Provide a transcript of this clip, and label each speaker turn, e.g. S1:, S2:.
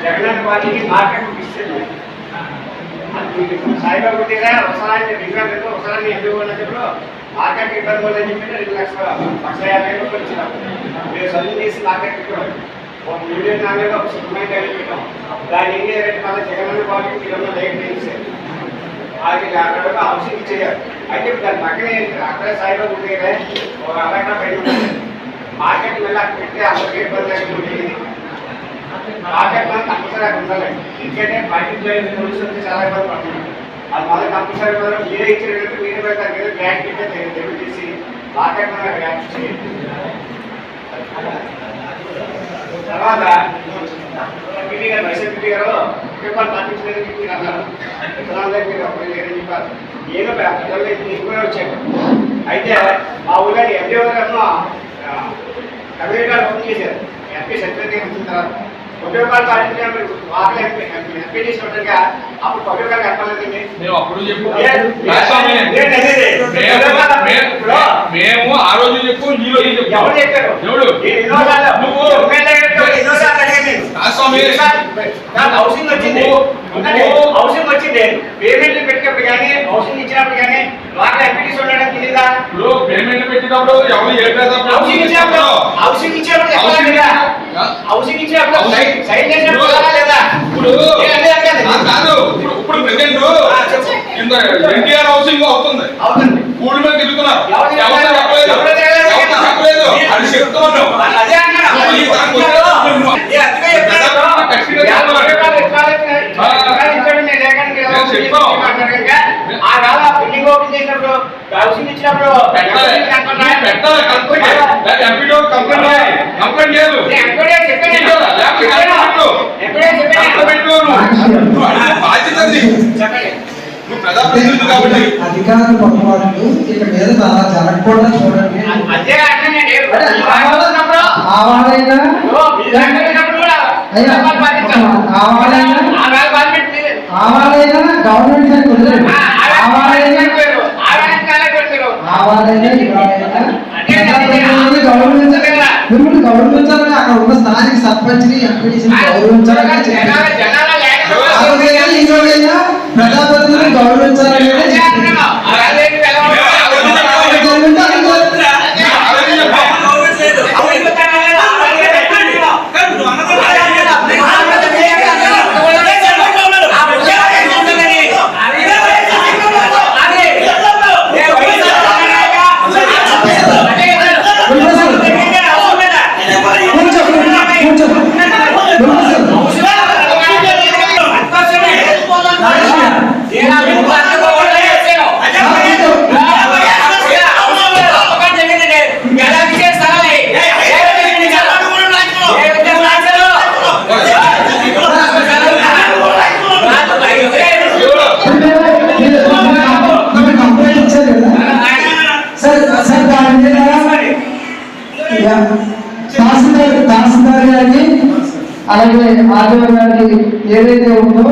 S1: జగన్ వారికి మార్కెట్ ఇస్తుంది సాయిబాబు అవసరాన్ని రికార్డు అవసరాన్ని ఎందుకు ఉన్నప్పుడు మార్కెట్ ఇబ్బంది వల్లని చెప్పి 2,50,000 వచ్చినాం. మేము చదువు చేసి మార్కెట్ పెట్టాం. ఒక $1 million ఒక సుఖమైన పెట్టాం. దాని ఏం చేయాలంటే మళ్ళీ జగన్ వారికి కిలోమీటర్ లేట్ చేశారు. అది అక్కడ హౌసింగ్ ఇచ్చేయాలి. అయితే దాని పక్కనే అక్కడే సాయిబాబు ఉంటే ఒక అరగంట బయట మార్కెట్ వెళ్ళి అక్కడ పెడితే అందరికీ ఇబ్బంది లేకపోతే మార్కెట్ మనం కంపల్సరీ అక్కడ ఉండాలి. ఎందుకంటే బయటకు పోలీసు వస్తే చాలా ఇబ్బంది పడుతున్నాం. అది మళ్ళీ కంపల్సరీ మీరే ఇచ్చినట్టు మీరే పెడతారు కదా బ్యాంక్ పెట్టే డెబిట్ చేసి మార్కెట్ మనం బ్యాంక్ చేయండి. తర్వాత పిటి గారు వైఎస్ఆర్ పిటి గారు పేపర్ పాటించలేదు మీరు అన్నారు. విత్తనాలు మీరు అప్పుడు లేదని చెప్పారు. ఏదో పిల్లలు ఎక్కువగా వచ్చారు. అయితే మా ఊళ్ళో ఎంపీ గారు కమ్యూనిటీ ఓపెన్ చేశారు. ఎంపీ సెక్రటరీ వచ్చిన తర్వాత ఉపయోగాలు పాటించడానికి వాటిలో ఎంపీ చేసినట్టుగా అప్పుడు ఉపయోగాలు చెప్పాలండి.
S2: మేము ఆ రోజు చెప్పు ఈ రోజు చెప్పు
S1: ఎవరు చెప్పారు? హౌసింగ్ వచ్చింది హౌసింగ్ వచ్చింది పేమెంట్లు పెట్టినప్పుడు కానీ హౌసింగ్ ఇచ్చినప్పుడు కానీ వాటి ఎంపీటీస్ ఉండడం తెలియదా?
S2: పేమెంట్ పెట్టినప్పుడు ఎవరు
S1: హౌసింగ్ ఇచ్చినప్పుడు హౌసింగ్ ఇచ్చినప్పుడు హౌసింగ్ ఇచ్చినప్పుడు సైన్ చేసినప్పుడు లేదా?
S2: ఇప్పుడు ప్రెసెంట్ ఎన్టీఆర్ హౌసింగ్ అవుతుంది
S1: అవుతుంది
S2: ఊళ్ళో మీద తిరుగుతున్నారు. అది చెప్తున్నాను.
S3: అధికారుల పొరపాట్లు ఇక మీద జరగకుండా చూడండి. ఆవాలైనా గవర్నమెంట్ మిమ్మల్ని గౌరవించాలని అక్కడ ఉన్న స్థానిక సర్పంచ్ని ఎంపీడీసీని గౌరవించాలని ప్రజాప్రతినిధులను గౌరవించాలని తహసీల్దార్ గారికి అలాగే ఆర్డీఓ గారికి ఏదైతే ఉందో